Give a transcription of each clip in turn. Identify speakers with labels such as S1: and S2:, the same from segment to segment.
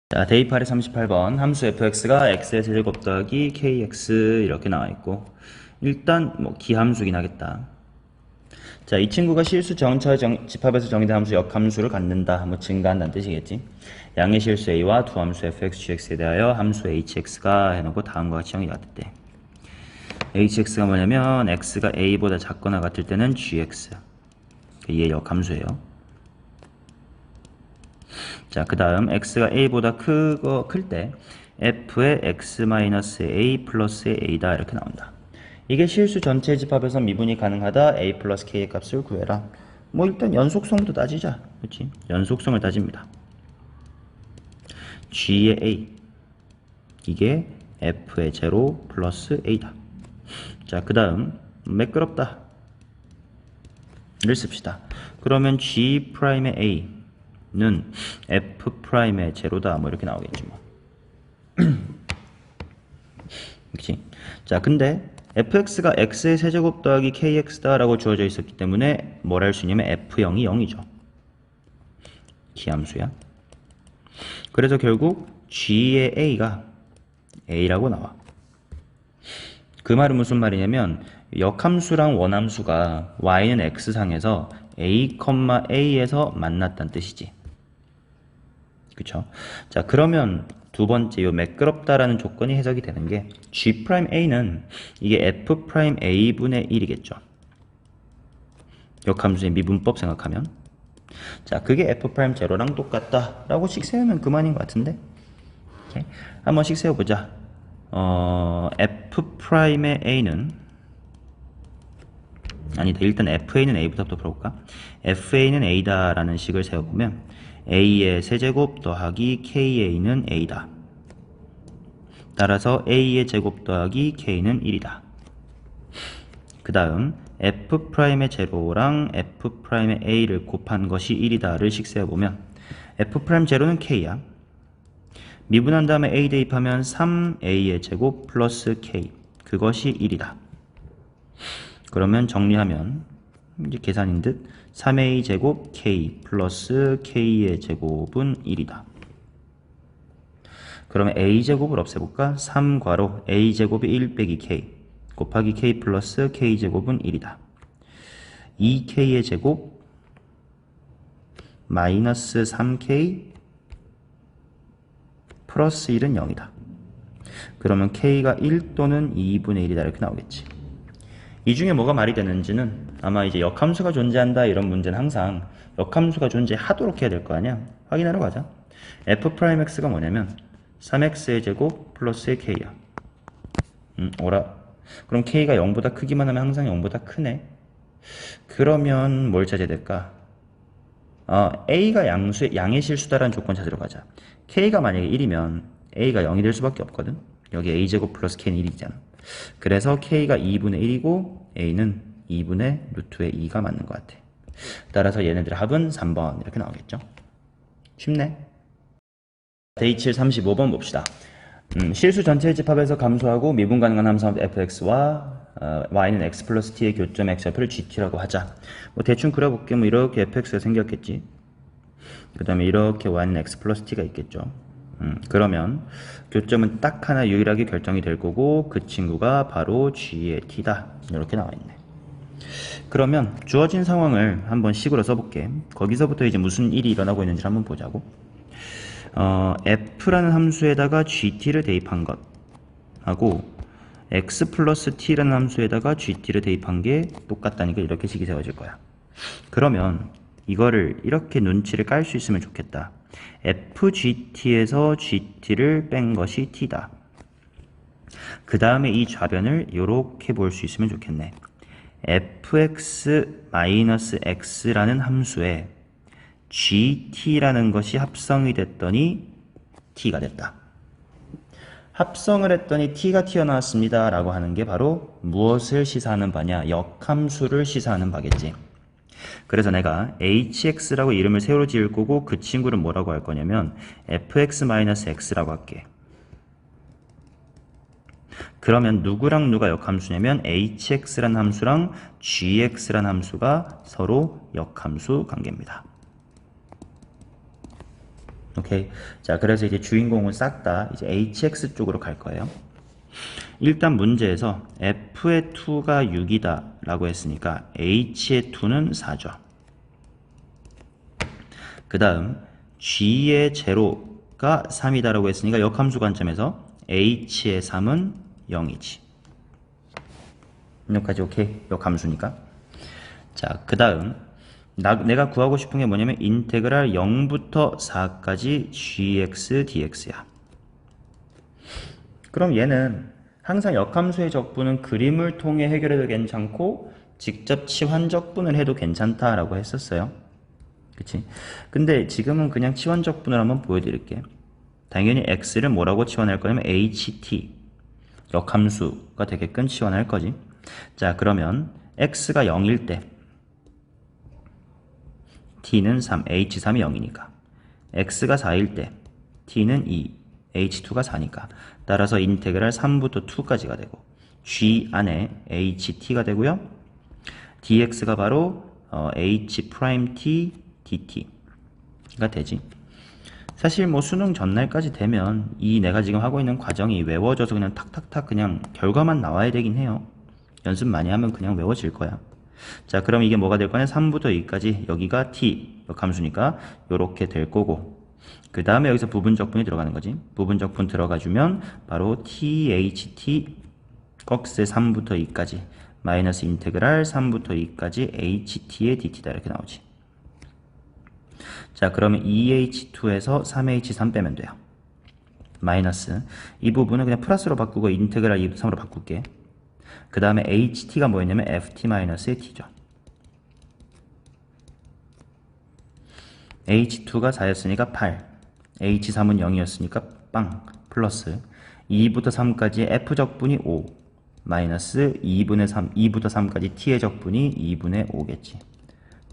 S1: 자, 대입하리 38번 함수 fx가 x의 세제곱 더하기 kx 이렇게 나와 있고, 일단 뭐 기함수긴 하겠다. 자, 이 친구가 실수 정차 집합에서 정의된 함수 역함수를 갖는다, 뭐 증가한다는 뜻이겠지. 양의 실수 a와 두 함수 fx, gx에 대하여 함수 hx가 해놓고 다음과 같이 정의가 됐대. hx가 뭐냐면 x가 a보다 작거나 같을 때는 gx, 얘 역함수예요. 자, 그 다음 x가 a보다 클 때 f의 x-a 플러스 a다 이렇게 나온다. 이게 실수 전체 집합에서 미분이 가능하다. a 플러스 k의 값을 구해라. 뭐 일단 연속성도 따지자. 그렇지? 연속성을 따집니다. g의 a, 이게 f의 제로 플러스 a다. 자, 그 다음 매끄럽다 를 씁시다. 그러면 g'의 a 는 f'의 제로다 뭐 이렇게 나오겠지 뭐. 그치? 자, 근데 fx가 x의 세제곱 더하기 kx다 라고 주어져 있었기 때문에 뭘 할 수 있냐면 f0이 0이죠. 기함수야. 그래서 결국 g의 a가 a라고 나와. 그 말은 무슨 말이냐면 역함수랑 원함수가 y는 x상에서 a, a에서 만났다는 뜻이지. 그쵸? 자, 그러면 두 번째 요 매끄럽다라는 조건이 해석이 되는 게 G'A는 이게 F'A분의 1이겠죠. 역함수의 미분법 생각하면. 자, 그게 F'0랑 똑같다 라고 씩 세우면 그만인 것 같은데. 오케이. 한 번씩 세워보자. F'의 A는 아니다. 일단 FA는 A부터 풀어볼까? FA는 A다 라는 식을 세워보면 A의 세제곱 더하기 KA는 A다. 따라서 A의 제곱 더하기 K는 1이다. 그 다음 F'의 제로랑 F'의 A를 곱한 것이 1이다 를 식 세워보면 F' 제로는 K야. 미분한 다음에 A 대입하면 3A의 제곱 플러스 K, 그것이 1이다. 그러면 정리하면 이제 계산인 듯 3a 제곱 k 플러스 k의 제곱은 1이다. 그러면 a 제곱을 없애볼까? 3괄호 a 제곱이 1 빼기 k 곱하기 k 플러스 k 제곱은 1이다. 2k의 제곱 마이너스 3k 플러스 1은 0이다. 그러면 k가 1 또는 2분의 1이다 이렇게 나오겠지. 이 중에 뭐가 말이 되는지는 아마 이제 역함수가 존재한다 이런 문제는 항상 역함수가 존재하도록 해야 될 거 아니야. 확인하러 가자. f'x가 뭐냐면 3x의 제곱 플러스의 k야. 오라. 그럼 k가 0보다 크기만 하면 항상 0보다 크네. 그러면 뭘 찾아야 될까? a가 양의 실수다라는 조건 찾으러 가자. k가 만약에 1이면 a가 0이 될 수밖에 없거든. 여기 a제곱 플러스 k는 1이잖아. 그래서 k가 2분의 1이고 a는 2분의 루트의 2가 맞는 것 같아. 따라서 얘네들의 합은 3번 이렇게 나오겠죠. 쉽네. 데이칠 35번 봅시다. 실수 전체의 집합에서 감소하고 미분 가능한 함수 fx와 y는 x 플러스 t의 교점 x좌표를 gt라고 하자. 뭐 대충 그려볼게. 뭐 이렇게 fx가 생겼겠지. 그 다음에 이렇게 y는 x 플러스 t가 있겠죠. 그러면 교점은 딱 하나 유일하게 결정이 될 거고 그 친구가 바로 g의 t다. 이렇게 나와 있네. 그러면 주어진 상황을 한번 식으로 써볼게. 거기서부터 이제 무슨 일이 일어나고 있는지 한번 보자고. f라는 함수에다가 gt를 대입한 것 하고 x 플러스 t라는 함수에다가 gt를 대입한 게 똑같다니까 이렇게 식이 세워질 거야. 그러면 이거를 이렇게 눈치를 깔 수 있으면 좋겠다. fgt에서 gt를 뺀 것이 t다. 그 다음에 이 좌변을 이렇게 볼 수 있으면 좋겠네. fx-x라는 함수에 gt라는 것이 합성이 됐더니 t가 됐다. 합성을 했더니 t가 튀어나왔습니다 라고 하는 게 바로 무엇을 시사하는 바냐? 역함수를 시사하는 바겠지. 그래서 내가 hx라고 이름을 새로 지을 거고 그 친구를 뭐라고 할 거냐면 fx-x라고 할게. 그러면 누구랑 누가 역함수냐면 hx라는 함수랑 gx라는 함수가 서로 역함수 관계입니다. 오케이. 자, 그래서 이제 주인공은 싹 다 이제 hx 쪽으로 갈 거예요. 일단 문제에서 f의 2가 6이다 라고 했으니까 h의 2는 4죠. 그 다음 g의 제로가 3이다 라고 했으니까 역함수 관점에서 h의 3은 0이지. 여기까지 오케이. 역함수니까. 자, 그 다음 내가 구하고 싶은 게 뭐냐면 인테그랄 0부터 4까지 gx dx야. 그럼 얘는 항상 역함수의 적분은 그림을 통해 해결해도 괜찮고 직접 치환적분을 해도 괜찮다라고 했었어요. 그치? 근데 지금은 그냥 치환적분을 한번 보여드릴게. 당연히 x를 뭐라고 치환할 거냐면 ht 역함수가 되게끔 치환할 거지. 자, 그러면 x가 0일 때 t는 3, h3이 0이니까 x가 4일 때 t는 2, h2가 4니까 따라서 인테그랄 3부터 2까지가 되고 g 안에 ht가 되고요. dx가 바로 h't dt가 되지. 사실 뭐 수능 전날까지 되면 이 내가 지금 하고 있는 과정이 외워져서 그냥 탁탁탁 그냥 결과만 나와야 되긴 해요. 연습 많이 하면 그냥 외워질 거야. 자, 그럼 이게 뭐가 될 거냐? 3부터 2까지 여기가 t 역함수니까 요렇게 될 거고 그 다음에 여기서 부분적분이 들어가는 거지. 부분적분 들어가주면 바로 tht 꺽스의 3부터 2까지 마이너스 인테그랄 3부터 2까지 ht의 dt다 이렇게 나오지. 자, 그러면 2h2에서 3h3 빼면 돼요. 마이너스 이 부분은 그냥 플러스로 바꾸고 인테그랄 2부터 3으로 바꿀게. 그 다음에 ht가 뭐였냐면 ft-의 t죠. h2가 4였으니까 8, h3은 0이었으니까 빵, 플러스 2부터 3까지 f적분이 5, 마이너스 2분의 3, 2부터 3까지 t의 적분이 2분의 5겠지.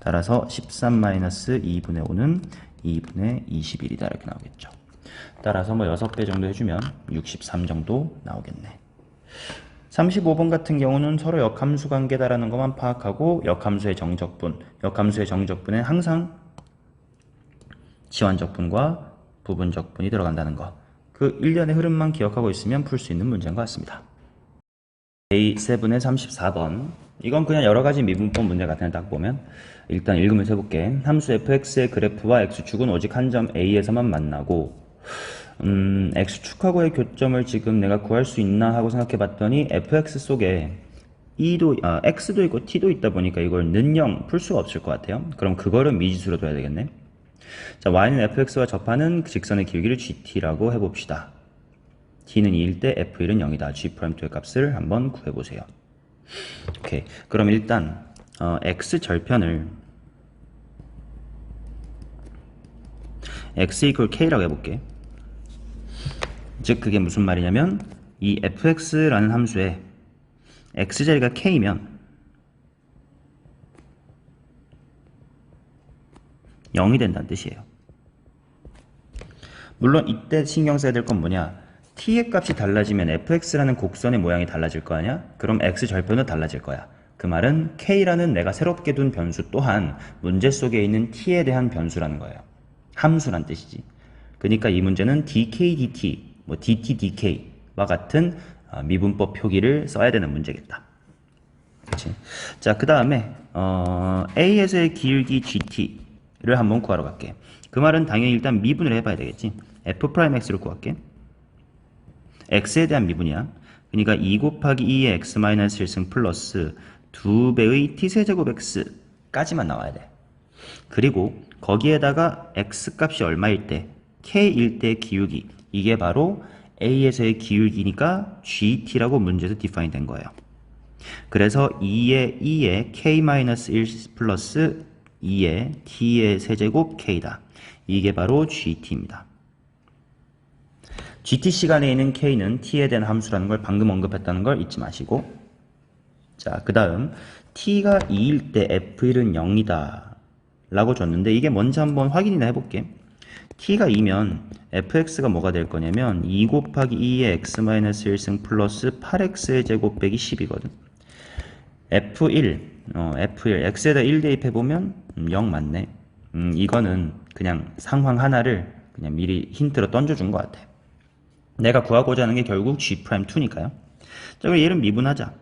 S1: 따라서 13 마이너스 2분의 5는 2분의 21이다 이렇게 나오겠죠. 따라서 뭐 6배 정도 해주면 63 정도 나오겠네. 35번 같은 경우는 서로 역함수 관계다라는 것만 파악하고 역함수의 정적분은 항상 치환적분과 부분적분이 들어간다는 거. 그 일련의 흐름만 기억하고 있으면 풀 수 있는 문제인 것 같습니다. A7의 34번. 이건 그냥 여러가지 미분법 문제 같은 거 딱 보면 일단 읽으면서 해볼게. 함수 fx의 그래프와 x축은 오직 한 점 A에서만 만나고 x축하고의 교점을 지금 내가 구할 수 있나 하고 생각해 봤더니 fx 속에 x도 있고 t도 있다 보니까 이걸 는영 풀 수가 없을 것 같아요. 그럼 그거를 미지수로 둬야 되겠네. 자, y는 fx와 접하는 직선의 길이를 gt라고 해봅시다. t는 2일 때 f1은 0이다. g'2의 값을 한번 구해보세요. 오케이. 그럼 일단 x 절편을 x 이퀄 k라고 해볼게. 즉 그게 무슨 말이냐면 이 fx라는 함수에 x자리가 k면 0이 된다는 뜻이에요. 물론 이때 신경 써야 될 건 뭐냐, t의 값이 달라지면 fx라는 곡선의 모양이 달라질 거 아니야? 그럼 x절편도 달라질 거야. 그 말은 k라는 내가 새롭게 둔 변수 또한 문제 속에 있는 t에 대한 변수라는 거예요. 함수란 뜻이지. 그러니까 이 문제는 dk, dt, 뭐 dt, dk와 같은 미분법 표기를 써야 되는 문제겠다. 그치? 자, 그 다음에 A에서의 기울기 GT를 한번 구하러 갈게. 그 말은 당연히 일단 미분을 해봐야 되겠지. F'X를 구할게. X에 대한 미분이야. 그러니까 2 곱하기 2의 X-1승 플러스 2배의 T세제곱 X까지만 나와야 돼. 그리고 거기에다가 X값이 얼마일 때, K일 때의 기울기, 이게 바로 A에서의 기울기니까 GT라고 문제에서 디파인 된 거예요. 그래서 2의 K-1 플러스 2의 T의 세제곱 K다. 이게 바로 GT입니다. GT 시간에 있는 K는 T에 대한 함수라는 걸 방금 언급했다는 걸 잊지 마시고, 자, 그 다음 T가 2일 때 F1은 0이다 라고 줬는데 이게 뭔지 한번 확인이나 해볼게. T가 2면 fx가 뭐가 될 거냐면 2 곱하기 2의 x-1승 플러스 8x의 제곱 빼기 10이거든. F1, x에다 1 대입해보면 0 맞네. 이거는 그냥 상황 하나를 그냥 미리 힌트로 던져준 것 같아. 내가 구하고자 하는 게 결국 G'2니까요. 자, 그럼 얘를 미분하자.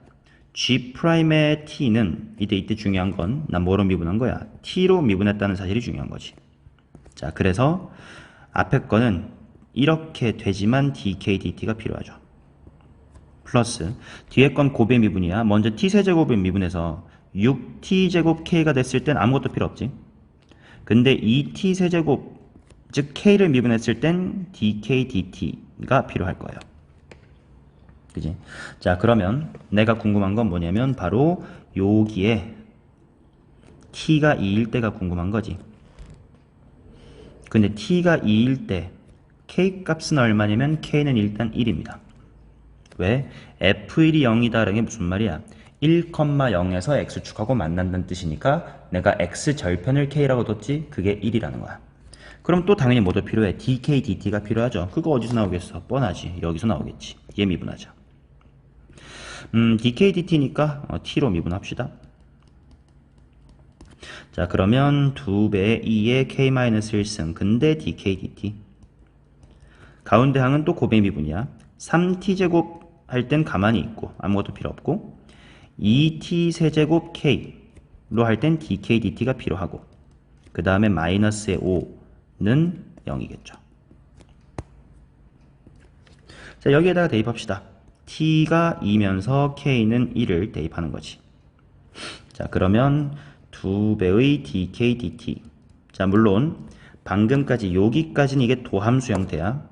S1: G'의 T는 이때 중요한 건 난 뭐로 미분한 거야? T로 미분했다는 사실이 중요한 거지. 자, 그래서 앞에 거는 이렇게 되지만 dk dt가 필요하죠. 플러스 뒤에 건 곱의 미분이야. 먼저 t세제곱의 미분해서 6t제곱 k가 됐을 땐 아무것도 필요 없지. 근데 2t세제곱 즉 k를 미분했을 땐 dk dt가 필요할 거예요. 그지? 자, 그러면 내가 궁금한 건 뭐냐면 바로 여기에 t가 2일 때가 궁금한 거지. 근데 t가 2일 때 k 값은 얼마냐면 k는 일단 1입니다. 왜? f1이 0이다 라는 게 무슨 말이야? 1,0에서 x축하고 만난다는 뜻이니까 내가 x절편을 k라고 뒀지? 그게 1이라는 거야. 그럼 또 당연히 뭐도 필요해? dk dt가 필요하죠. 그거 어디서 나오겠어? 뻔하지. 여기서 나오겠지. 얘 미분하자. dk dt니까 t로 미분합시다. 자, 그러면 2배 2의 k-1승 근데 dk dt 가운데 항은 또 곱의 미분이야. 3t제곱 할 땐 가만히 있고 아무것도 필요 없고 2t 세제곱 k로 할 땐 dk dt가 필요하고 그 다음에 마이너스의 5는 0이겠죠. 자, 여기에다가 대입합시다. t가 2면서 k는 1을 대입하는 거지. 자, 그러면 2배의 dk dt. 자, 물론 방금까지 여기까지는 이게 도함수 형태야.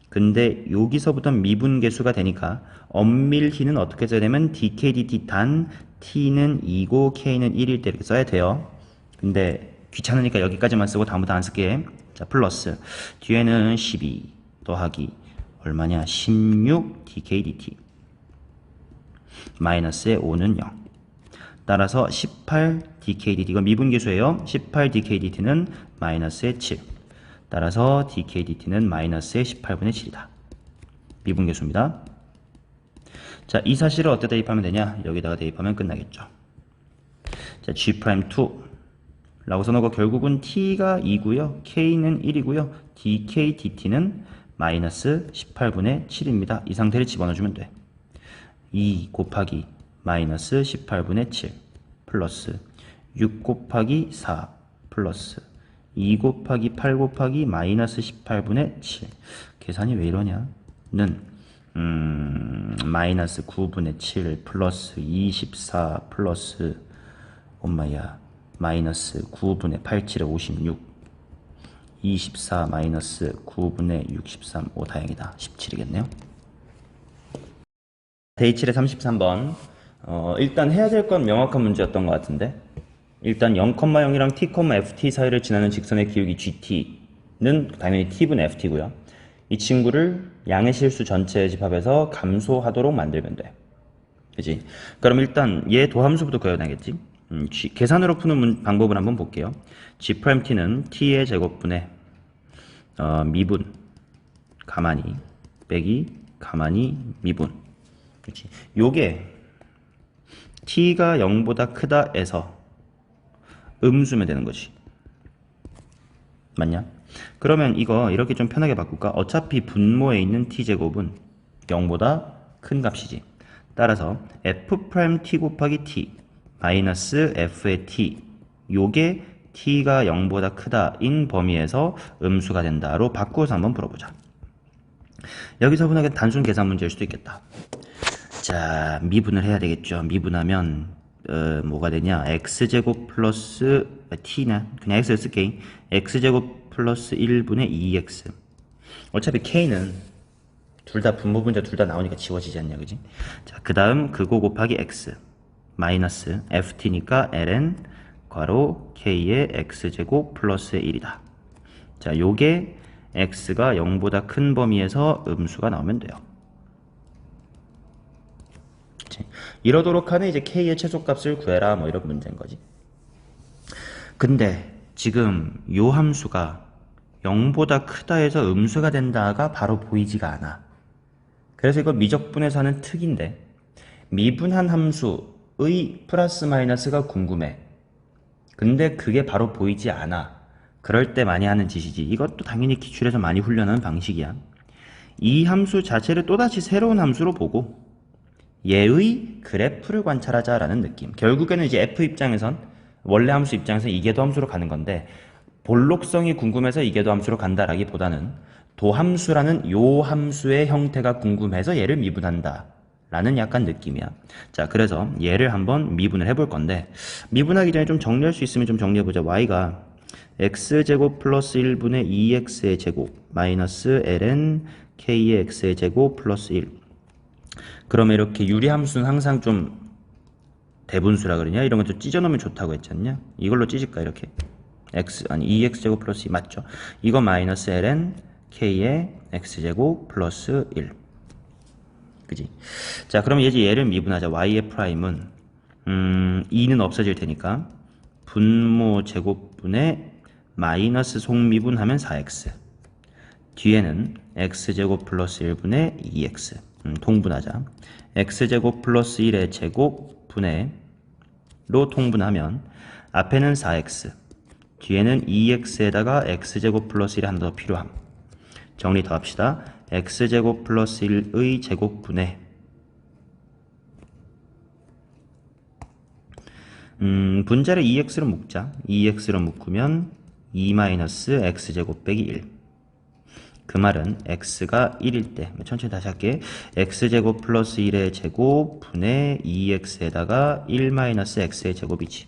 S1: 근데 여기서부터 미분계수가 되니까 엄밀히는 어떻게 써야 되면 dk dt 단 t는 2고 k는 1일 때 이렇게 써야 돼요. 근데 귀찮으니까 여기까지만 쓰고 다음부터 안 쓸게. 자, 플러스 뒤에는 12 더하기 얼마냐? 16 dk dt 마이너스의 5는 0. 따라서 18 dk dt 이거 미분계수예요. 18 dk dt는 마이너스의 7. 따라서 dk dt는 마이너스의 18분의 7이다. 미분계수입니다. 자, 이 사실을 어디다 대입하면 되냐? 여기다가 대입하면 끝나겠죠. 자, G'2 라고 써놓고 결국은 t가 2고요. k는 1이고요. dk dt는 마이너스 18분의 7입니다. 이 상태를 집어넣어주면 돼. 2 곱하기 마이너스 18분의 7 플러스 6 곱하기 4 플러스 2 곱하기 8 곱하기 마이너스 18분의 7 계산이 왜 이러냐 는 마이너스 9분의 7 플러스 24 플러스 엄마야 마이너스 9분의 87에 56 24 마이너스 9분의 63 오 다행이다 17이겠네요. 데이7의 33번 일단 해야 될 건 명확한 문제였던 것 같은데 일단 0,0이랑 t, ft 사이를 지나는 직선의 기울기 gt는 당연히 t분의 ft고요. 이 친구를 양의 실수 전체에 집합해서 감소하도록 만들면 돼. 그치? 그럼 일단 얘 도함수부터 그려놔야겠지? 계산으로 푸는 방법을 한번 볼게요. g't는 t의 제곱분의 미분 가만히 빼기 가만히 미분. 그치? 요게 t가 0보다 크다 에서 음수면 되는 거지. 맞냐? 그러면 이거 이렇게 좀 편하게 바꿀까? 어차피 분모에 있는 t제곱은 0보다 큰 값이지. 따라서 f't 곱하기 t 마이너스 f의 t 요게 t가 0보다 크다 인 범위에서 음수가 된다로 바꾸어서 한번 풀어보자. 여기서 보면 단순 계산 문제일 수도 있겠다. 자, 미분을 해야 되겠죠. 미분하면 뭐가 되냐? x제곱 플러스 t나 그냥 x를 쓸게. x제곱 플러스 1분의 2x. 어차피 k는 둘 다 분모 분자 둘 다 나오니까 지워지지 않냐, 그지? 자, 그 다음 그거 곱하기 x 마이너스 ft니까 ln 괄호 k의 x제곱 플러스 1이다. 자, 요게 x가 0보다 큰 범위에서 음수가 나오면 돼요. 이러도록 하는 이제 k의 최소값을 구해라 뭐 이런 문제인 거지. 근데 지금 요 함수가 0보다 크다 해서 음수가 된다가 바로 보이지가 않아. 그래서 이거 미적분에서 하는 특인데 미분한 함수의 플러스 마이너스가 궁금해. 근데 그게 바로 보이지 않아. 그럴 때 많이 하는 짓이지. 이것도 당연히 기출에서 많이 훈련하는 방식이야. 이 함수 자체를 또다시 새로운 함수로 보고 얘의 그래프를 관찰하자라는 느낌. 결국에는 이제 f 입장에선 원래 함수 입장에서 이계도 함수로 가는 건데 볼록성이 궁금해서 이계도 함수로 간다라기보다는 도함수라는 요 함수의 형태가 궁금해서 얘를 미분한다 라는 약간 느낌이야. 자, 그래서 얘를 한번 미분을 해볼 건데 미분하기 전에 좀 정리할 수 있으면 좀 정리해보자. y가 x제곱 플러스 1분의 2x의 제곱 마이너스 ln k의 x의 제곱 플러스 1. 그러면 이렇게 유리함수는 항상 좀 대분수라 그러냐? 이런 거 좀 찢어놓으면 좋다고 했지 않냐? 이걸로 찢을까 이렇게? 2x제곱 플러스 2 맞죠? 이거 마이너스 ln k의 x제곱 플러스 1. 그지? 자, 그럼 이제 얘를 미분하자. y의 프라임은 2는 없어질 테니까 분모 제곱분의 마이너스 속미분하면 4x. 뒤에는 x제곱 플러스 1분의 2x. 통분하자. x제곱 플러스 1의 제곱 분의 로 통분하면 앞에는 4x, 뒤에는 2x에다가 x제곱 플러스 1이 하나 더 필요함. 정리 더 합시다. x제곱 플러스 1의 제곱분의 분자를 2x로 묶자. 2x로 묶으면 2-x제곱 빼기 1. 그 말은 x가 1일 때, 천천히 다시 할게. x제곱 플러스 1의 제곱 분의 2x에다가 1-x의 제곱이지.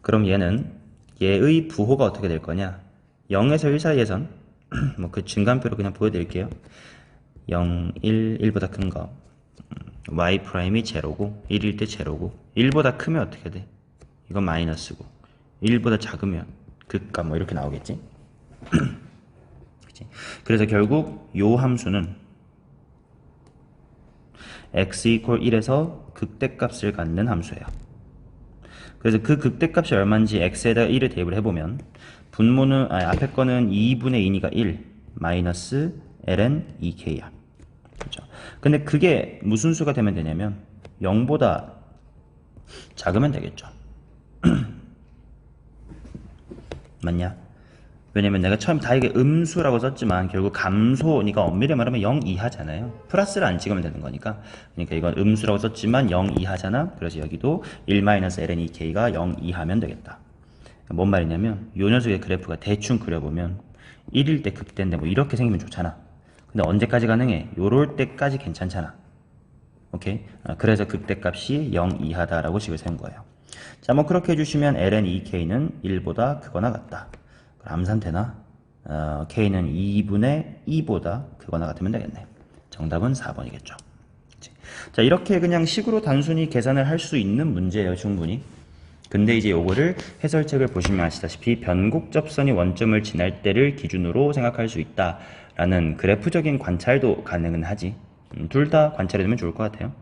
S1: 그럼 얘의 부호가 어떻게 될 거냐? 0에서 1 사이에선 뭐 그 증간표로 그냥 보여드릴게요. 0, 1, 1보다 큰 거. y 프라임이 제로고 1일 때 제로고 1보다 크면 어떻게 돼? 이건 마이너스고 1보다 작으면 극과 뭐 이렇게 나오겠지? 그치? 그래서 결국 요 함수는 x 이퀄 1에서 극대값을 갖는 함수예요. 그래서 그 극대값이 얼마인지 x에다 1을 대입을 해보면 분모는 앞에 거는 2분의 2니까 1 마이너스 ln 2k야. 그렇죠? 근데 그게 무슨 수가 되면 되냐면 0보다 작으면 되겠죠. 맞냐? 왜냐면 내가 처음 다 이게 음수라고 썼지만 결국 감소니까 엄밀히 말하면 0 이하잖아요. 플러스를 안 찍으면 되는 거니까. 그러니까 이건 음수라고 썼지만 0 이하잖아. 그래서 여기도 1-ln 2k가 0 이하면 되겠다. 뭔 말이냐면 요 녀석의 그래프가 대충 그려보면 1일 때 극대인데 뭐 이렇게 생기면 좋잖아. 근데 언제까지 가능해? 요럴 때까지 괜찮잖아. 오케이? 그래서 극대값이 0 이하다라고 식을 세운 거예요. 자, 뭐 그렇게 해주시면 ln 2k는 1보다 크거나 같다. 암산되나? k는 2분의 2보다 크거나 같으면 되겠네. 정답은 4번이겠죠. 자, 이렇게 그냥 식으로 단순히 계산을 할 수 있는 문제예요, 충분히. 근데 이제 요거를 해설책을 보시면 아시다시피 변곡접선이 원점을 지날 때를 기준으로 생각할 수 있다라는 그래프적인 관찰도 가능은 하지. 둘 다 관찰해두면 좋을 것 같아요.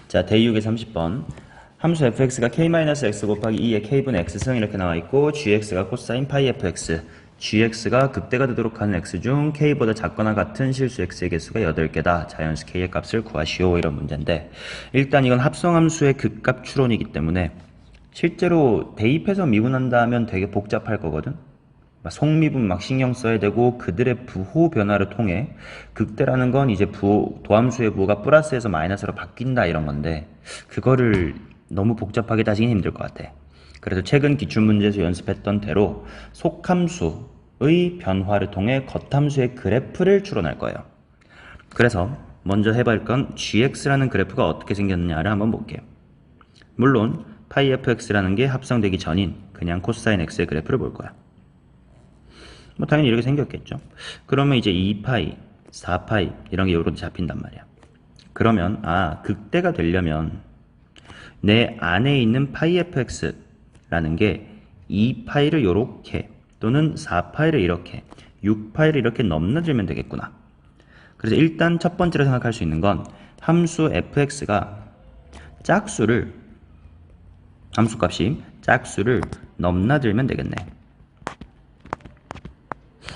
S1: 자, 대이육의 30번. 함수 fx가 k-x 곱하기 2의 k분의 x승 이렇게 나와있고 gx가 코사인 파이 fx, gx가 극대가 되도록 하는 x 중 k보다 작거나 같은 실수 x의 개수가 8개다. 자연수 k의 값을 구하시오. 이런 문제인데 일단 이건 합성함수의 극값 추론이기 때문에 실제로 대입해서 미분한다면 되게 복잡할 거거든. 속미분 막 신경 써야 되고 그들의 부호 변화를 통해 극대라는 건 이제 도함수의 부호가 플러스에서 마이너스로 바뀐다 이런 건데 그거를 너무 복잡하게 따지긴 힘들 것 같아. 그래서 최근 기출문제에서 연습했던 대로 속함수의 변화를 통해 겉함수의 그래프를 추론할 거예요. 그래서 먼저 해볼 건 gx라는 그래프가 어떻게 생겼느냐를 한번 볼게요. 물론 파이 fx라는 게 합성되기 전인 그냥 코사인 x의 그래프를 볼 거야. 뭐 당연히 이렇게 생겼겠죠. 그러면 이제 2파이, 4파이 이런 게 요렇게 잡힌단 말이야. 그러면 극대가 되려면 내 안에 있는 파이 fx라는 게 2파이를 요렇게 또는 4파이를 이렇게 6파이를 이렇게 넘나들면 되겠구나. 그래서 일단 첫 번째로 생각할 수 있는 건 함수 fx가 함수값이 짝수를 넘나들면 되겠네.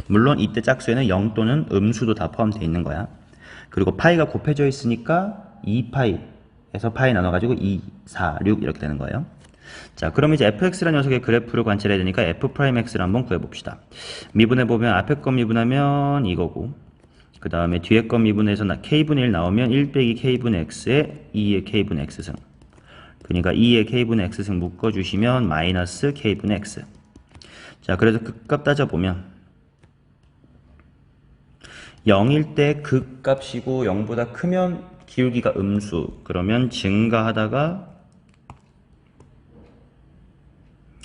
S1: 물론 이때 짝수에는 0 또는 음수도 다 포함되어 있는 거야. 그리고 파이가 곱해져 있으니까 2파이에서 파이 나눠가지고 2, 4, 6 이렇게 되는 거예요. 자, 그럼 이제 fx라는 녀석의 그래프를 관찰해야 되니까 f'x를 한번 구해봅시다. 미분해보면 앞에 거 미분하면 이거고, 그 다음에 뒤에 거 미분해서 k분의 1 나오면 1 빼기 k분의 x에 2의 k분의 x승. 그러니까 2의 k분의 x승 묶어주시면 마이너스 k분의 x. 자, 그래서 극값 따져보면 0일 때 극값이고 0보다 크면 기울기가 음수. 그러면 증가하다가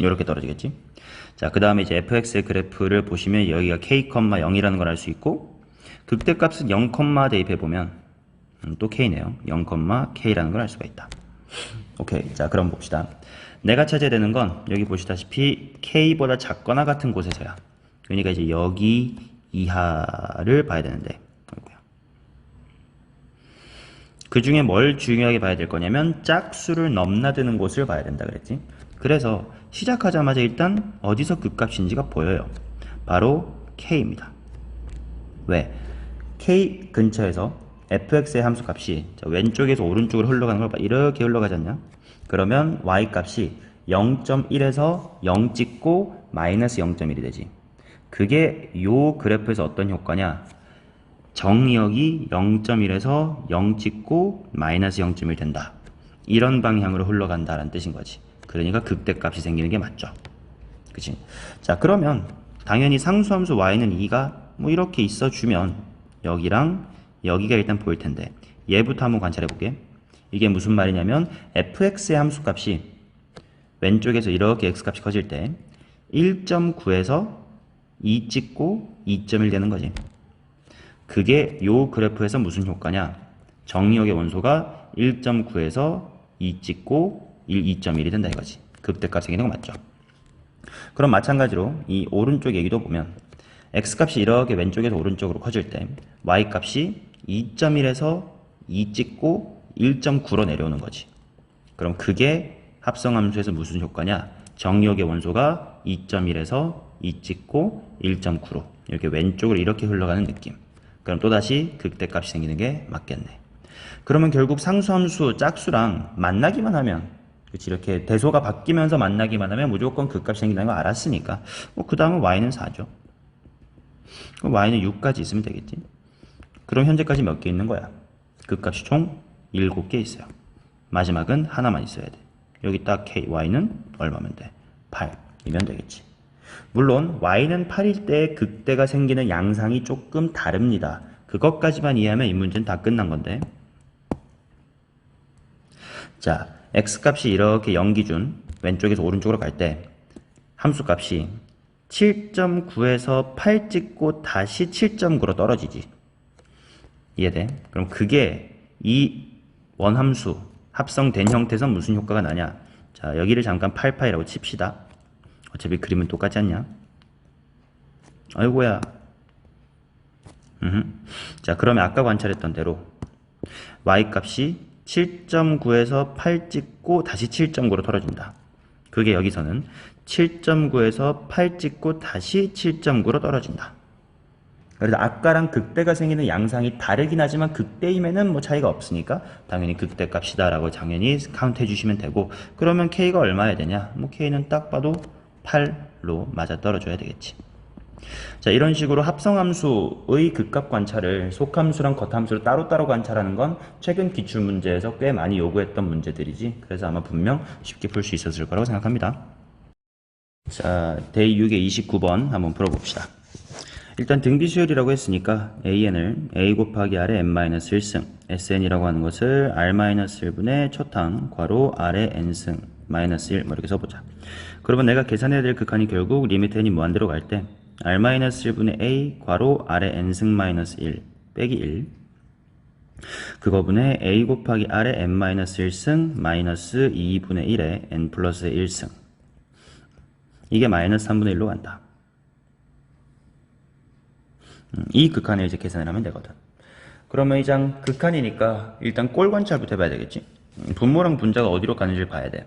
S1: 이렇게 떨어지겠지. 자, 그 다음에 이제 fx의 그래프를 보시면 여기가 k, 0이라는 걸 알 수 있고, 극대값은 0, 대입해보면 또 k네요. 0, k라는 걸 알 수가 있다. 오케이. 자, 그럼 봅시다. 내가 찾아야 되는 건 여기 보시다시피 k보다 작거나 같은 곳에서야. 그러니까 이제 여기 이하를 봐야 되는데, 그 중에 뭘 중요하게 봐야 될 거냐면 짝수를 넘나드는 곳을 봐야 된다 그랬지. 그래서 시작하자마자 일단 어디서 극값인지가 보여요. 바로 k입니다. 왜? k 근처에서 fx의 함수값이 왼쪽에서 오른쪽으로 흘러가는 걸 봐. 이렇게 흘러가지 않냐? 그러면 y값이 0.1에서 0 찍고 마이너스 0.1이 되지. 그게 요 그래프에서 어떤 효과냐? 정역이 0.1에서 0 찍고 마이너스 0.1 된다. 이런 방향으로 흘러간다라는 뜻인 거지. 그러니까 극대값이 생기는 게 맞죠. 그치? 자, 그러면 당연히 상수함수 y는 2가 뭐 이렇게 있어주면 여기랑 여기가 일단 보일 텐데, 얘부터 한번 관찰해 볼게. 이게 무슨 말이냐면 fx의 함수값이 왼쪽에서 이렇게 x값이 커질 때 1.9에서 2 찍고 2.1 되는 거지. 그게 요 그래프에서 무슨 효과냐? 정역의 원소가 1.9에서 2 찍고 2.1이 된다 이거지. 극대값 생기는 거 맞죠? 그럼 마찬가지로 이 오른쪽 얘기도 보면 x값이 이렇게 왼쪽에서 오른쪽으로 커질 때 y값이 2.1에서 2 찍고 1.9로 내려오는 거지. 그럼 그게 합성함수에서 무슨 효과냐? 정역의 원소가 2.1에서 2 찍고 1.9로 이렇게 왼쪽으로 이렇게 흘러가는 느낌. 그럼 또다시 극대값이 생기는 게 맞겠네. 그러면 결국 상수함수 짝수랑 만나기만 하면, 그치, 이렇게 대소가 바뀌면서 만나기만 하면 무조건 극값이 생긴다는 거 알았으니까 뭐 그 다음은 y는 4죠. 그럼 y는 6까지 있으면 되겠지. 그럼 현재까지 몇 개 있는 거야? 극값이 총 7개 있어요. 마지막은 하나만 있어야 돼. 여기 딱 k, y는 얼마면 돼? 8이면 되겠지. 물론 y는 8일 때 극대가 생기는 양상이 조금 다릅니다. 그것까지만 이해하면 이 문제는 다 끝난 건데. 자, x값이 이렇게 0 기준 왼쪽에서 오른쪽으로 갈 때 함수값이 7.9에서 8 찍고 다시 7.9로 떨어지지. 이해돼? 그럼 그게 이 원함수 합성된 형태에서 무슨 효과가 나냐? 자, 여기를 잠깐 8파이라고 칩시다. 어차피 그림은 똑같지 않냐? 아이고야. 자, 그러면 아까 관찰했던 대로 y값이 7.9에서 8 찍고 다시 7.9로 떨어진다. 그게 여기서는 7.9에서 8 찍고 다시 7.9로 떨어진다. 그래서 아까랑 극대가 생기는 양상이 다르긴 하지만 극대임에는 뭐 차이가 없으니까 당연히 극대값이다라고 당연히 카운트 해주시면 되고, 그러면 k가 얼마야 되냐? 뭐 k는 딱 봐도 8로 맞아 떨어져야 되겠지. 자, 이런 식으로 합성함수의 극값 관찰을 속함수랑 겉함수를 따로따로 관찰하는 건 최근 기출문제에서 꽤 많이 요구했던 문제들이지. 그래서 아마 분명 쉽게 풀 수 있었을 거라고 생각합니다. 자, 데이 6의 29번 한번 풀어봅시다. 일단 등비수열이라고 했으니까 an을 a 곱하기 r의 n-1승, sn이라고 하는 것을 r-1분의 초탕 괄호 r의 n승 마이너스 1 뭐 이렇게 써보자. 그러면 내가 계산해야 될 극한이 결국 리미트 n이 무한대로 갈 때 r-1분의 a 괄호 r의 n승 마이너스 1 빼기 1 그거분의 a 곱하기 r의 n-1승 마이너스 2분의 1의 n 플러스 1승, 이게 마이너스 3분의 1로 간다. 이 극한을 이제 계산을 하면 되거든. 그러면 이 장 극한이니까 일단 꼴 관찰부터 해봐야 되겠지. 분모랑 분자가 어디로 가는지를 봐야 돼.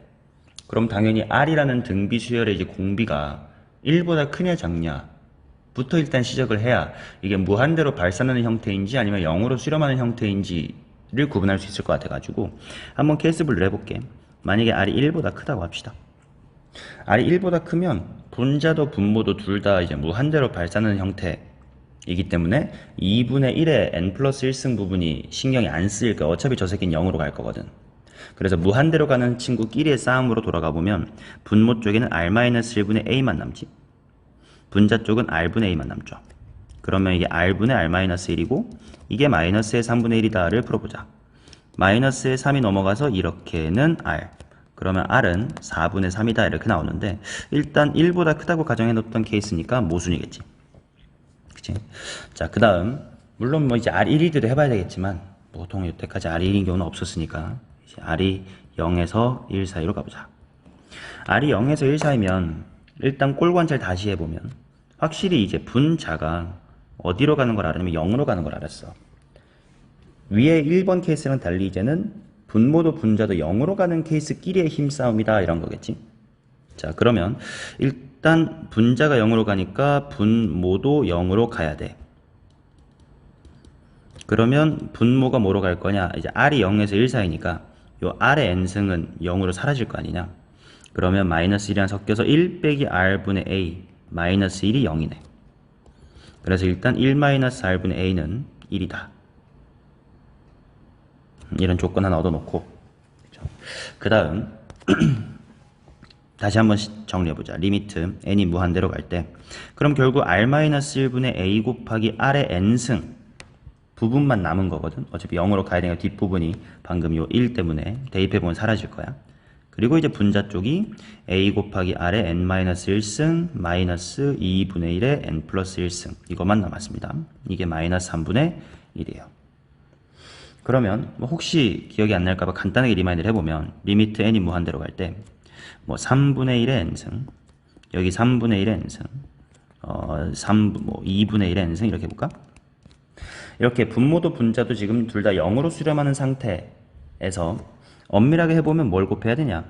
S1: 그럼 당연히 R이라는 등비 수열의 이제 공비가 1보다 크냐 작냐 부터 일단 시작을 해야 이게 무한대로 발산하는 형태인지 아니면 0으로 수렴하는 형태인지를 구분할 수 있을 것 같아가지고 한번 케이스 분류를 해볼게. 만약에 R이 1보다 크다고 합시다. R이 1보다 크면 분자도 분모도 둘 다 이제 무한대로 발산하는 형태이기 때문에 2분의 1의 n 플러스 1승 부분이 신경이 안 쓰일까. 어차피 저 새끼는 0으로 갈 거거든. 그래서 무한대로 가는 친구끼리의 싸움으로 돌아가 보면 분모 쪽에는 R-1분의 A만 남지. 분자 쪽은 R분의 A만 남죠. 그러면 이게 R분의 R-1이고 이게 마이너스의 3분의 1이다를 풀어보자. 마이너스의 3이 넘어가서 이렇게는 R. 그러면 R은 4분의 3이다 이렇게 나오는데 일단 1보다 크다고 가정해 놓던 케이스니까 모순이겠지. 그치? 자, 그 다음 물론 뭐 이제 R1이도 해봐야 되겠지만 보통 여태까지 R1인 경우는 없었으니까 이제 R이 0에서 1 사이로 가보자. R이 0에서 1 사이면 일단 꼴관찰 다시 해보면 확실히 이제 분자가 어디로 가는 걸 알았냐면 0으로 가는 걸 알았어. 위에 1번 케이스랑 달리 이제는 분모도 분자도 0으로 가는 케이스끼리의 힘싸움이다 이런 거겠지. 자, 그러면 일단 분자가 0으로 가니까 분모도 0으로 가야 돼. 그러면 분모가 뭐로 갈 거냐? 이제 R이 0에서 1 사이니까 요 R의 n승은 0으로 사라질 거 아니냐? 그러면 마이너스 1이랑 섞여서 1 빼기 R분의 A 마이너스 1이 0이네. 그래서 일단 1 마이너스 R분의 A는 1이다. 이런 조건 하나 얻어놓고 그 다음 다시 한번 정리해보자. 리미트 n이 무한대로 갈 때 그럼 결국 R-1분의 A 곱하기 R의 n승 부분만 남은 거거든. 어차피 0으로 가야 되니까 뒷부분이 방금 요 1 때문에 대입해보면 사라질 거야. 그리고 이제 분자 쪽이 A 곱하기 R의 n-1승 마이너스 2분의 1의 n 플러스 1승 이것만 남았습니다. 이게 마이너스 3분의 1이에요. 그러면 뭐 혹시 기억이 안 날까봐 간단하게 리마인드를 해보면 리미트 n이 무한대로 갈 때 뭐 3분의 1의 n승 여기 3분의 1의 n승 2분의 1의 n승 이렇게 해볼까? 이렇게 분모도 분자도 지금 둘 다 0으로 수렴하는 상태에서 엄밀하게 해보면 뭘 곱해야 되냐?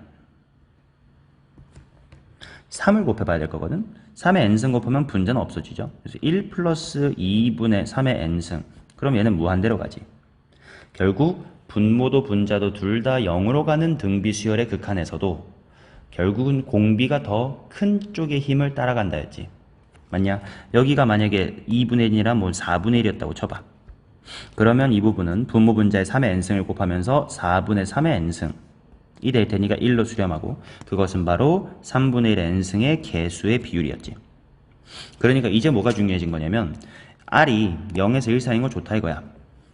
S1: 3을 곱해봐야 될 거거든. 3의 n승 곱하면 분자는 없어지죠. 그래서 1 플러스 2분의 3의 n승 그럼 얘는 무한대로 가지. 결국 분모도 분자도 둘 다 0으로 가는 등비 수열의 극한에서도 결국은 공비가 더 큰 쪽의 힘을 따라간다 했지. 맞냐? 여기가 만약에 2분의 1이라 뭐 4분의 1이었다고 쳐봐. 그러면 이 부분은 분모 분자의 3의 n승을 곱하면서 4분의 3의 n승이 될 테니까 1로 수렴하고 그것은 바로 3분의 1의 n승의 개수의 비율이었지. 그러니까 이제 뭐가 중요해진 거냐면 R이 0에서 1 사이인 거 좋다 이거야.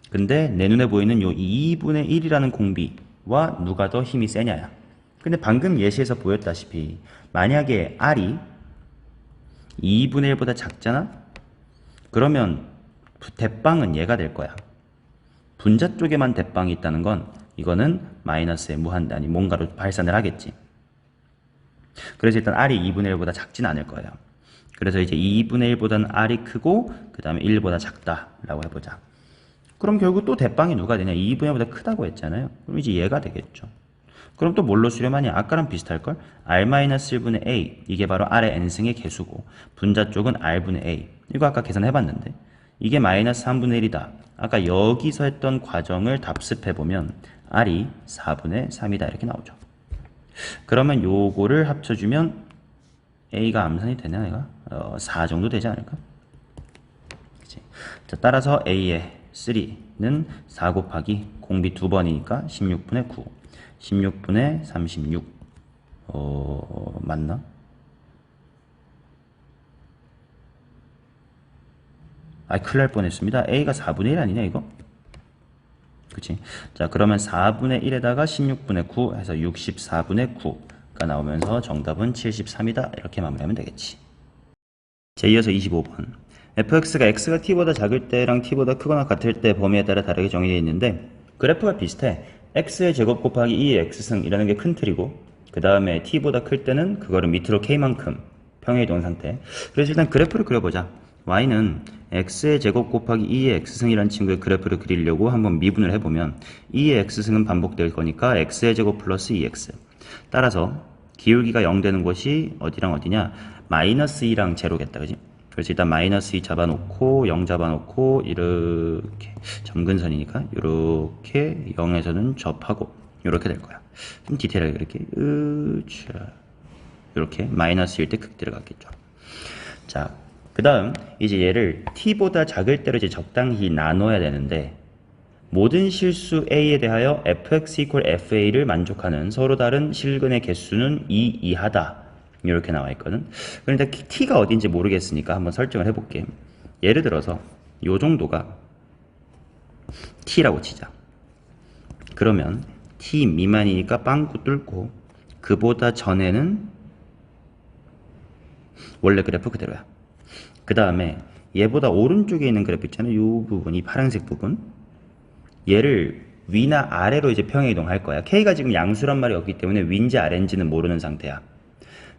S1: 근데 내 눈에 보이는 요 2분의 1이라는 공비와 누가 더 힘이 세냐야. 근데 방금 예시에서 보였다시피 만약에 R이 2분의 1보다 작잖아? 그러면 대빵은 얘가 될 거야. 분자 쪽에만 대빵이 있다는 건 이거는 마이너스의 무한대 아니 뭔가로 발산을 하겠지. 그래서 일단 R이 2분의 1보다 작진 않을 거예요. 그래서 이제 2분의 1보다는 R이 크고 그 다음에 1보다 작다라고 해보자. 그럼 결국 또 대빵이 누가 되냐? 2분의 1보다 크다고 했잖아요. 그럼 이제 얘가 되겠죠. 그럼 또 뭘로 수렴하냐? 아까랑 비슷할걸? R-1분의 A 이게 바로 R의 n승의 개수고 분자 쪽은 R분의 A 이거 아까 계산해봤는데 이게 마이너스 3분의 1이다. 아까 여기서 했던 과정을 답습해보면 R이 4분의 3이다 이렇게 나오죠. 그러면 요거를 합쳐주면 A가 암산이 되냐 내가? 4 정도 되지 않을까? 그치? 자, 따라서 A의 3는 4 곱하기 공비 2번이니까 16분의 9 16분의 36 맞나? 큰일 날 뻔했습니다. A가 4분의 1 아니냐 이거? 그치? 자, 그러면 4분의 1에다가 16분의 9 해서 64분의 9가 나오면서 정답은 73이다 이렇게 마무리하면 되겠지. 자, 이어서 25번 fx가 x가 t보다 작을 때랑 t보다 크거나 같을 때 범위에 따라 다르게 정의되어 있는데 그래프가 비슷해. x의 제곱 곱하기 2의 x승이라는 게 큰 틀이고 그 다음에 t보다 클 때는 그거를 밑으로 k만큼 평행이동 상태. 그래서 일단 그래프를 그려보자. y는 x의 제곱 곱하기 2의 x승이라는 친구의 그래프를 그리려고 한번 미분을 해보면 2의 x승은 반복될 거니까 x의 제곱 플러스 2x 따라서 기울기가 0 되는 곳이 어디랑 어디냐? 마이너스 2랑 제로겠다 그지? 그래서 일단 마이너스 2 잡아놓고 0 잡아놓고 이렇게 점근선이니까 이렇게 0에서는 접하고 이렇게 될 거야. 좀 디테일하게 이렇게 이렇게 마이너스일 때 극 들어갔겠죠. 자, 그 다음 이제 얘를 t보다 작을 때로 이제 적당히 나눠야 되는데 모든 실수 a에 대하여 fx fa를 만족하는 서로 다른 실근의 개수는 2 이하다. 이렇게 나와 있거든. 그런데 t가 어딘지 모르겠으니까 한번 설정을 해볼게. 예를 들어서 요 정도가 t라고 치자. 그러면 t 미만이니까 빵꾸 뚫고 그보다 전에는 원래 그래프 그대로야. 그 다음에 얘보다 오른쪽에 있는 그래프 있잖아요. 이 부분, 이 파란색 부분. 얘를 위나 아래로 이제 평행 이동할 거야. k가 지금 양수란 말이 없기 때문에 위인지 아래인지는 모르는 상태야.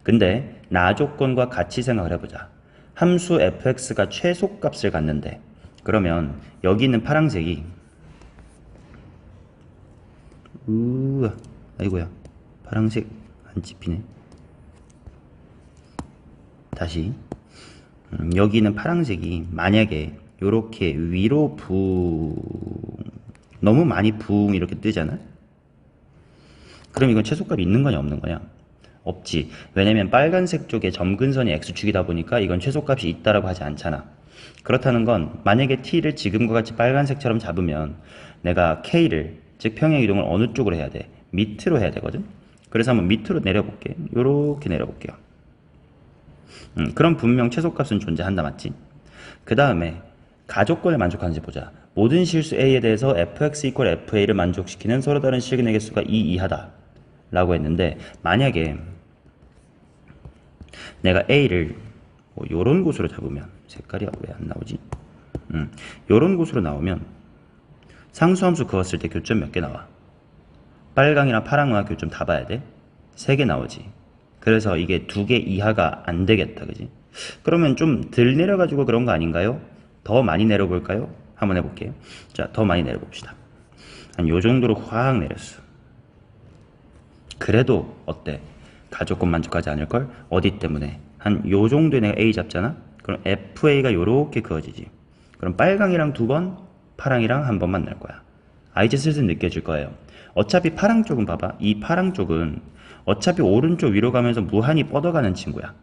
S1: 근데 나 조건과 같이 생각을 해보자. 함수 fx가 최소값을 갖는데 그러면 여기 있는 파란색이 아이고야 파란색 안 찝히네. 다시 여기 있는 파란색이 만약에 요렇게 위로 너무 많이 붕 이렇게 뜨잖아. 그럼 이건 최소값이 있는 거냐 없는 거냐? 없지. 왜냐면 빨간색 쪽에 점근선이 x축이다 보니까 이건 최소값이 있다라고 하지 않잖아. 그렇다는 건 만약에 t를 지금과 같이 빨간색처럼 잡으면 내가 k를 즉 평행 이동을 어느 쪽으로 해야 돼? 밑으로 해야 되거든. 그래서 한번 밑으로 내려볼게. 요렇게 내려볼게요. 그럼 분명 최소값은 존재한다, 맞지? 그 다음에 가조건을 만족하는지 보자. 모든 실수 a에 대해서 fx fa를 만족시키는 서로 다른 실근의 개수가 2 이하다 라고 했는데 만약에 내가 a를 뭐 요런 곳으로 잡으면 색깔이 왜 안 나오지? 요런 곳으로 나오면 상수함수 그었을 때 교점 몇 개 나와? 빨강이랑 파랑과 교점 다 봐야 돼? 3개 나오지. 그래서 이게 2개 이하가 안 되겠다, 그지? 그러면 좀 덜 내려가지고 그런 거 아닌가요? 더 많이 내려볼까요? 한번 해볼게요. 자, 더 많이 내려봅시다. 한 요 정도로 확 내렸어. 그래도 어때? 가조건 만족하지 않을걸? 어디 때문에? 한 요 정도에 내가 A 잡잖아? 그럼 FA가 요렇게 그어지지. 그럼 빨강이랑 2번, 파랑이랑 한 번만 날 거야. 아, 이제 슬슬 느껴질 거예요. 어차피 파랑 쪽은 봐봐. 이 파랑 쪽은 어차피 오른쪽 위로 가면서 무한히 뻗어가는 친구야.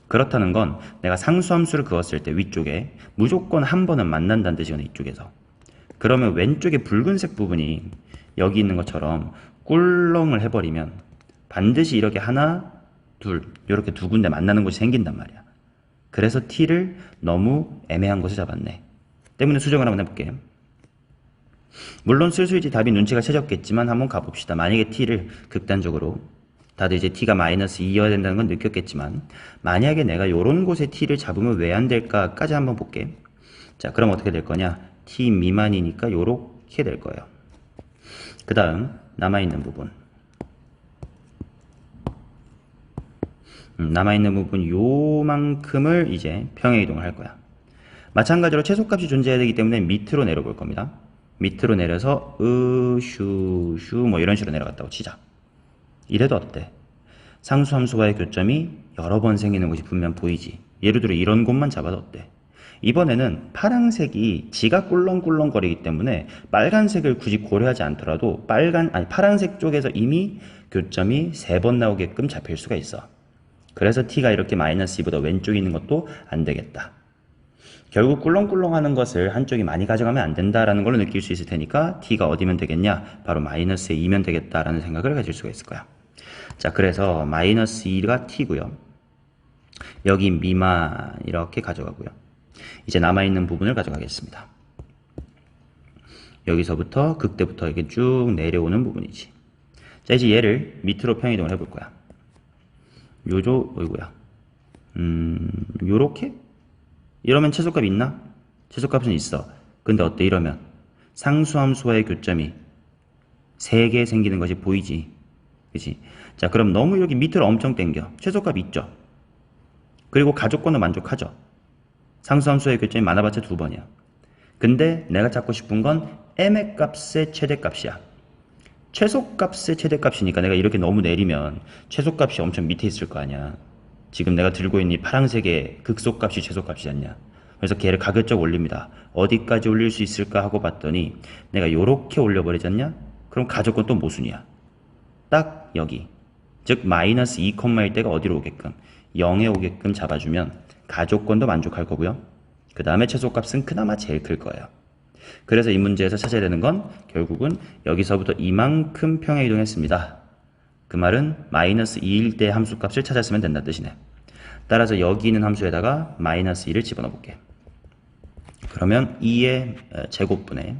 S1: 그렇다는 건 내가 상수함수를 그었을 때 위쪽에 무조건 한 번은 만난다는 뜻이거든, 이쪽에서. 그러면 왼쪽에 붉은색 부분이 여기 있는 것처럼 꿀렁을 해버리면 반드시 이렇게 하나, 둘 이렇게 두 군데 만나는 곳이 생긴단 말이야. 그래서 t를 너무 애매한 곳을 잡았네. 때문에 수정을 한번 해볼게. 물론 슬슬 답이 눈치가 채졌겠지만 한번 가봅시다. 만약에 t를 극단적으로 다들 이제 t가 마이너스 2여야 된다는 건 느꼈겠지만 만약에 내가 요런 곳에 t를 잡으면 왜 안 될까까지 한번 볼게. 자, 그럼 어떻게 될 거냐? t 미만이니까 요렇게 될 거예요. 그 다음 남아있는 부분 남아있는 부분 요만큼을 이제 평행 이동을 할 거야. 마찬가지로 최소값이 존재해야 되기 때문에 밑으로 내려볼 겁니다. 밑으로 내려서 슈 뭐 이런 식으로 내려갔다고 치자. 이래도 어때? 상수함수와의 교점이 여러 번 생기는 곳이 분명 보이지. 예를 들어 이런 곳만 잡아도 어때? 이번에는 파란색이 지가 꿀렁꿀렁거리기 때문에 빨간색을 굳이 고려하지 않더라도 파란색 쪽에서 이미 교점이 3번 나오게끔 잡힐 수가 있어. 그래서 t가 이렇게 마이너스 2보다 왼쪽에 있는 것도 안 되겠다. 결국 꿀렁꿀렁하는 것을 한쪽이 많이 가져가면 안 된다라는 걸로 느낄 수 있을 테니까 t가 어디면 되겠냐? 바로 마이너스 2면 되겠다라는 생각을 가질 수가 있을 거야. 자, 그래서 마이너스 2가 t고요. 여기 미만 이렇게 가져가고요. 이제 남아있는 부분을 가져가겠습니다. 여기서부터 극대부터 이렇게 쭉 내려오는 부분이지. 자, 이제 얘를 밑으로 평이동을 해볼 거야. 어이구야. 요렇게? 이러면 최소값 있나? 최소값은 있어. 근데 어때? 이러면 상수함수와의 교점이 3개 생기는 것이 보이지. 그치? 자, 그럼 너무 여기 밑으로 엄청 당겨. 최소값 있죠? 그리고 가조건은 만족하죠? 상수함수의 교점이 많아봤자 2번이야. 근데 내가 찾고 싶은 건 m의 값의 최대값이야. 최소값의 최대값이니까 내가 이렇게 너무 내리면 최소값이 엄청 밑에 있을 거 아니야. 지금 내가 들고 있는 이 파란색의 극소값이 최소값이지 않냐. 그래서 걔를 가급적 올립니다. 어디까지 올릴 수 있을까 하고 봤더니 내가 요렇게 올려버리지 않냐? 그럼 가조건 또 모순이야. 딱 여기. 즉 마이너스 2,1 때가 어디로 오게끔 0에 오게끔 잡아주면 가조건도 만족할 거고요. 그 다음에 최소값은 그나마 제일 클 거예요. 그래서 이 문제에서 찾아야 되는 건 결국은 여기서부터 이만큼 평행 이동했습니다. 그 말은 마이너스 2일 때 함수값을 찾았으면 된다는 뜻이네. 따라서 여기 있는 함수에다가 마이너스 2를 집어넣어 볼게. 그러면 2의 제곱분의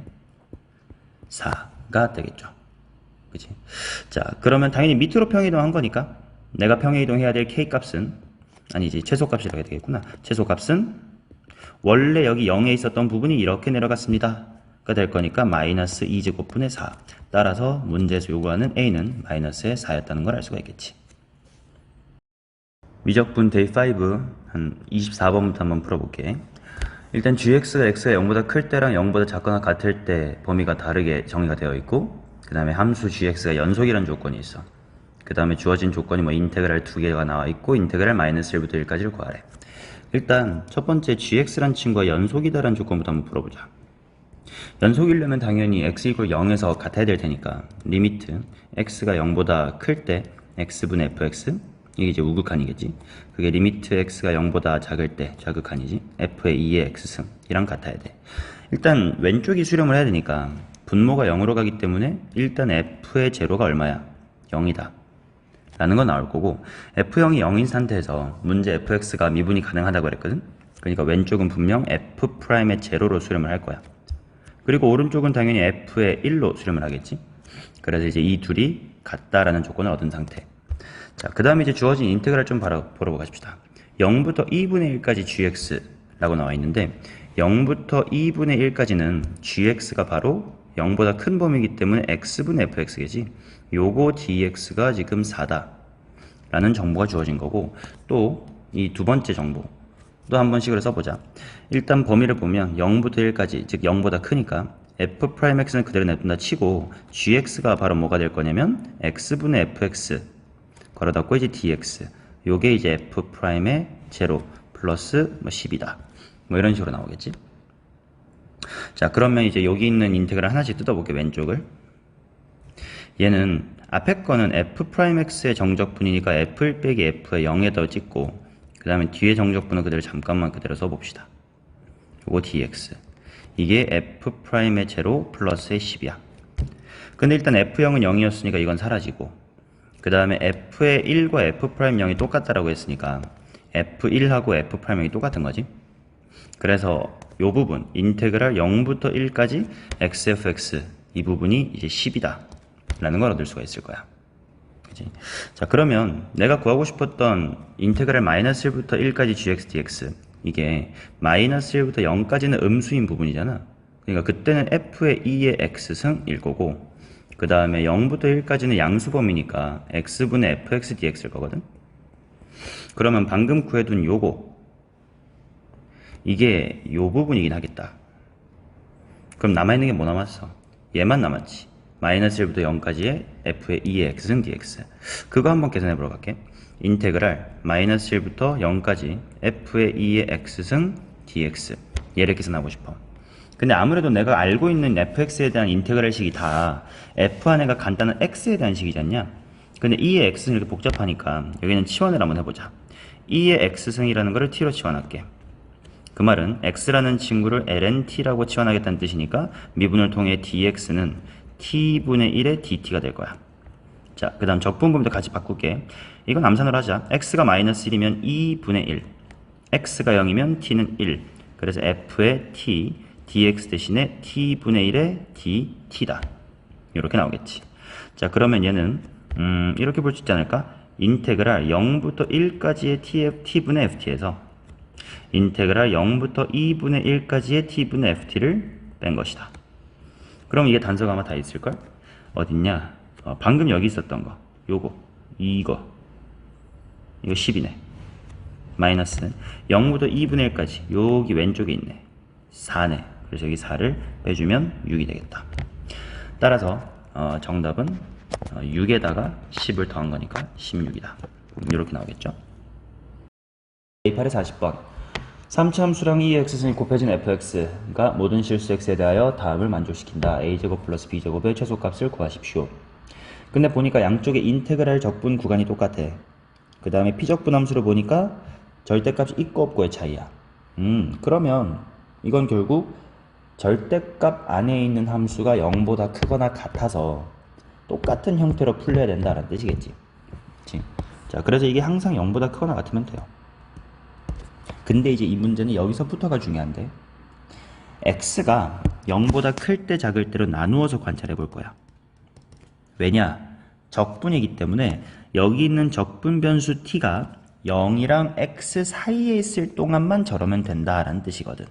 S1: 4가 되겠죠. 그치? 자, 그러면 당연히 밑으로 평행이동한 거니까 내가 평행이동해야 될 K값은 아니지, 최소값이라고 해야 되겠구나. 최소값은 원래 여기 0에 있었던 부분이 이렇게 내려갔습니다. 가 될 거니까 마이너스 2제곱분의 4. 따라서 문제에서 요구하는 A는 마이너스의 4였다는 걸 알 수가 있겠지. 미적분 데이 5 한 24번부터 한번 풀어볼게. 일단 gx가 x가 0보다 클 때랑 0보다 작거나 같을 때 범위가 다르게 정의가 되어 있고, 그 다음에 함수 gx가 연속이라는 조건이 있어. 그 다음에 주어진 조건이 뭐 인테그랄 두 개가 나와 있고 인테그랄 마이너스 1부터 1까지를 구하래. 일단 첫 번째 gx란 친구가 연속이다라는 조건부터 한번 풀어보자. 연속이려면 당연히 x = 0에서 같아야 될 테니까 리미트 x가 0보다 클 때 x분의 fx, 이게 이제 우극한이겠지. 그게 리미트 x가 0보다 작을 때 좌극한이지. f의 2의 x승이랑 같아야 돼. 일단 왼쪽이 수렴을 해야 되니까 분모가 0으로 가기 때문에 일단 f의 제로가 얼마야? 0이다 라는 건 나올 거고, f0이 0인 상태에서 문제 fx가 미분이 가능하다고 그랬거든. 그러니까 왼쪽은 분명 f'의 제로로 수렴을 할 거야. 그리고 오른쪽은 당연히 f의 1로 수렴을 하겠지. 그래서 이제 이 둘이 같다라는 조건을 얻은 상태. 자, 그 다음에 이제 주어진 인테그랄 좀 보러 가십시다. 0부터 2분의 1까지 gx라고 나와 있는데 0부터 2분의 1까지는 gx가 바로 0보다 큰 범위이기 때문에 x분의 fx겠지. 요거 dx가 지금 4다 라는 정보가 주어진 거고, 또 이 두 번째 정보 또 한 번씩으로 써보자. 일단 범위를 보면 0부터 1까지, 즉 0보다 크니까 f'x는 그대로 냅둔다 치고 gx가 바로 뭐가 될 거냐면 x분의 fx 걸어닫고 이제 dx, 요게 이제 f'의 제로 플러스 10이다 뭐 이런 식으로 나오겠지. 자, 그러면 이제 여기 있는 인테그랄 하나씩 뜯어볼게. 왼쪽을. 얘는 앞에 거는 f'x의 정적분이니까 f1 빼기 f의 0에다 찍고, 그 다음에 뒤에 정적분은 그대로 잠깐만 그대로 써봅시다. 요거 dx, 이게 f'의 제로 플러스의 10이야. 근데 일단 f0은 0이었으니까 이건 사라지고, 그 다음에 f의 1과 f'0이 똑같다라고 했으니까 f1하고 f'0이 똑같은 거지. 그래서 요 부분 인테그랄 0부터 1까지 xfx, 이 부분이 이제 10이다 라는 걸 얻을 수가 있을 거야. 그치? 자, 그러면 내가 구하고 싶었던 인테그랄 마이너스 1부터 1까지 gx dx, 이게 마이너스 1부터 0까지는 음수인 부분이잖아. 그러니까 그때는 f의 2의 x승일 거고, 그 다음에 0부터 1까지는 양수 범위니까 x분의 fx dx일 거거든. 그러면 방금 구해둔 요거, 이게 요 부분이긴 하겠다. 그럼 남아있는 게 뭐 남았어? 얘만 남았지. 마이너스 1부터 0까지의 f의 2의 x승 dx. 그거 한번 계산해 보러 갈게. 인테그랄 마이너스 1부터 0까지 f의 2의 x승 dx, 얘를 계산하고 싶어. 근데 아무래도 내가 알고 있는 fx에 대한 인테그랄 식이 다 f 안에가 간단한 x에 대한 식이지 않냐? 근데 2의 x승 이렇게 복잡하니까 여기는 치환을 한번 해보자. 2의 x승이라는 거를 t로 치환할게. 그 말은 x라는 친구를 lnt라고 치환하겠다는 뜻이니까 미분을 통해 dx는 t분의 1의 dt가 될 거야. 자, 그 다음 적분법도 같이 바꿀게. 이건 암산으로 하자. x가 마이너스 1이면 2분의 1, x가 0이면 t는 1. 그래서 f의 t, dx 대신에 t분의 1의 dt다. 이렇게 나오겠지. 자, 그러면 얘는 이렇게 볼 수 있지 않을까? 인테그랄 0부터 1까지의 t분의 ft에서 인테그랄 0부터 2분의 1까지의 t분의 ft를 뺀 것이다. 그럼 이게 단서가 아마 다 있을걸? 어딨냐? 방금 여기 있었던 거, 이거 10이네. 마이너스는 0부터 2분의 1까지 여기 왼쪽에 있네. 4네. 그래서 여기 4를 빼주면 6이 되겠다. 따라서 정답은 6에다가 10을 더한 거니까 16이다. 이렇게 나오겠죠. A8의 40번. 3차함수랑 이 x승이 곱해진 fx가 모든 실수 x에 대하여 다음을 만족시킨다. a제곱 플러스 b제곱의 최소값을 구하십시오. 근데 보니까 양쪽의 인테그랄 적분 구간이 똑같아. 그 다음에 피적분 함수를 보니까 절대값이 있고 없고의 차이야. 그러면 이건 결국 절대값 안에 있는 함수가 0보다 크거나 같아서 똑같은 형태로 풀려야 된다는 뜻이겠지. 그치? 자, 그래서 이게 항상 0보다 크거나 같으면 돼요. 근데 이제 이 문제는 여기서부터가 중요한데, x가 0보다 클 때 작을 때로 나누어서 관찰해 볼 거야. 왜냐? 적분이기 때문에 여기 있는 적분 변수 t가 0이랑 x 사이에 있을 동안만 저러면 된다라는 뜻이거든.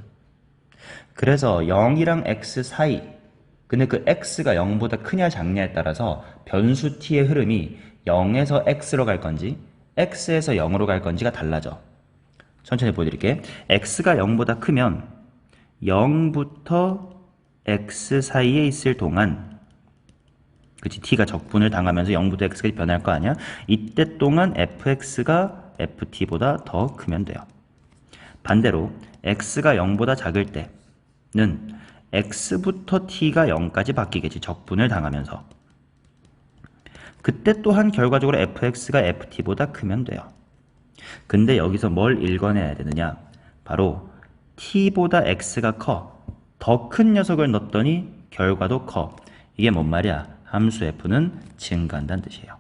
S1: 그래서 0이랑 x 사이, 근데 그 x가 0보다 크냐 작냐에 따라서 변수 t의 흐름이 0에서 x로 갈 건지 x에서 0으로 갈 건지가 달라져. 천천히 보여드릴게. x가 0보다 크면 0부터 x 사이에 있을 동안, 그치, t가 적분을 당하면서 0부터 x까지 변할 거 아니야? 이때 동안 fx가 ft보다 더 크면 돼요. 반대로 x가 0보다 작을 때는 x부터 t가 0까지 바뀌겠지, 적분을 당하면서. 그때 또한 결과적으로 fx가 ft보다 크면 돼요. 근데 여기서 뭘 읽어내야 되느냐? 바로 t보다 x가 커. 더 큰 녀석을 넣었더니 결과도 커. 이게 뭔 말이야? 함수 f는 증가한다는 뜻이에요.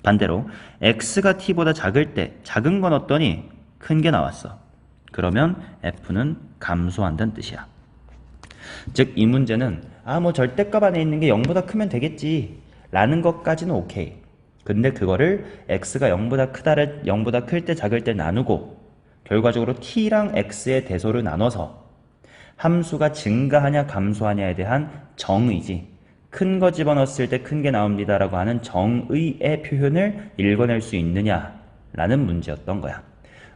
S1: 반대로 x가 t보다 작을 때 작은 거 넣었더니 큰 게 나왔어. 그러면 f는 감소한다는 뜻이야. 즉 이 문제는 뭐 절대값 안에 있는 게 0보다 크면 되겠지 라는 것까지는 오케이. 근데 그거를 x가 0보다 클 때 작을 때 나누고 결과적으로 t랑 x의 대소를 나눠서 함수가 증가하냐 감소하냐에 대한 정의지, 큰 거 집어넣었을 때 큰 게 나옵니다 라고 하는 정의의 표현을 읽어낼 수 있느냐 라는 문제였던 거야.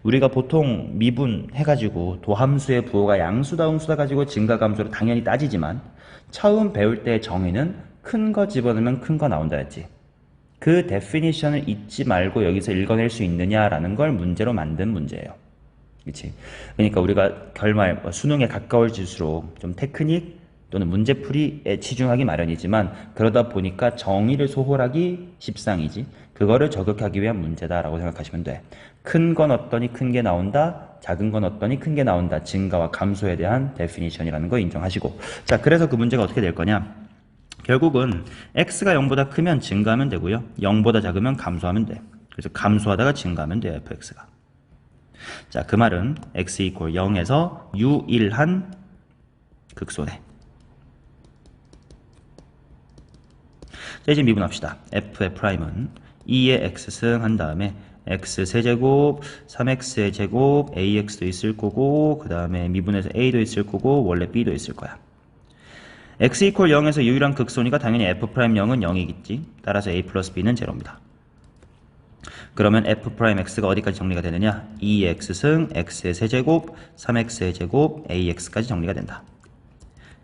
S1: 우리가 보통 미분 해가지고 도함수의 부호가 양수다 음수다 가지고 증가 감소를 당연히 따지지만 처음 배울 때의 정의는 큰 거 집어넣으면 큰 거 나온다 했지. 그 데피니션을 잊지 말고 여기서 읽어낼 수 있느냐라는 걸 문제로 만든 문제예요. 그치? 그러니까 우리가 결말 수능에 가까워질수록 좀 테크닉 또는 문제풀이에 치중하기 마련이지만 그러다 보니까 정의를 소홀하기 십상이지 그거를 저격하기 위한 문제다라고 생각하시면 돼. 큰 건 어떠니 큰 게 나온다, 작은 건 어떠니 큰 게 나온다. 증가와 감소에 대한 데피니션이라는 거 인정하시고. 자, 그래서 그 문제가 어떻게 될 거냐? 결국은 x가 0보다 크면 증가하면 되고요. 0보다 작으면 감소하면 돼. 그래서 감소하다가 증가하면 돼요, fx가. 자, 그 말은 x 이퀄 0에서 유일한 극소네. 자, 이제 미분합시다. f의 프라임은 2의 x승 한 다음에 x 세제곱, 3x의 제곱, ax도 있을 거고 그 다음에 미분해서 a도 있을 거고 원래 b도 있을 거야. x 이퀄 0에서 유일한 극소니까 당연히 f 프라임 0은 0이겠지. 따라서 a 플러스 b는 제로입니다. 그러면 f 프라임 x가 어디까지 정리가 되느냐? 2x승 x의 세제곱, 3x의 제곱, ax까지 정리가 된다.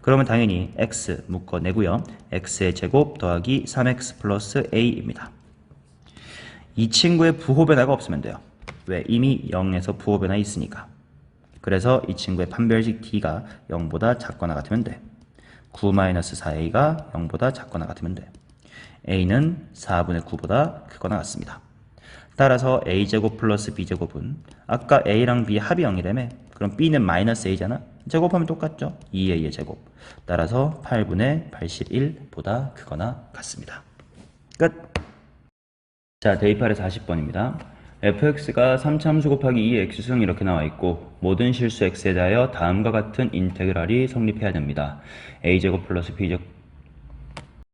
S1: 그러면 당연히 x 묶어내고요. x의 제곱 더하기 3x 플러스 a입니다. 이 친구의 부호변화가 없으면 돼요. 왜? 이미 0에서 부호변화 있으니까. 그래서 이 친구의 판별식 t가 0보다 작거나 같으면 돼. 9-4a가 0보다 작거나 같으면 돼. a는 4분의 9보다 크거나 같습니다. 따라서 a제곱 플러스 b제곱은 아까 a랑 b 합이 0이라며 그럼 b는 마이너스 a잖아. 제곱하면 똑같죠. 2a의 제곱. 따라서 8분의 81보다 크거나 같습니다. 끝. 자, 대입할에서 40번입니다. fx가 3참수 곱하기 2의 x승 이렇게 나와 있고 모든 실수 x에 대하여 다음과 같은 인테그랄이 성립해야 됩니다. a제곱 플러스 b제곱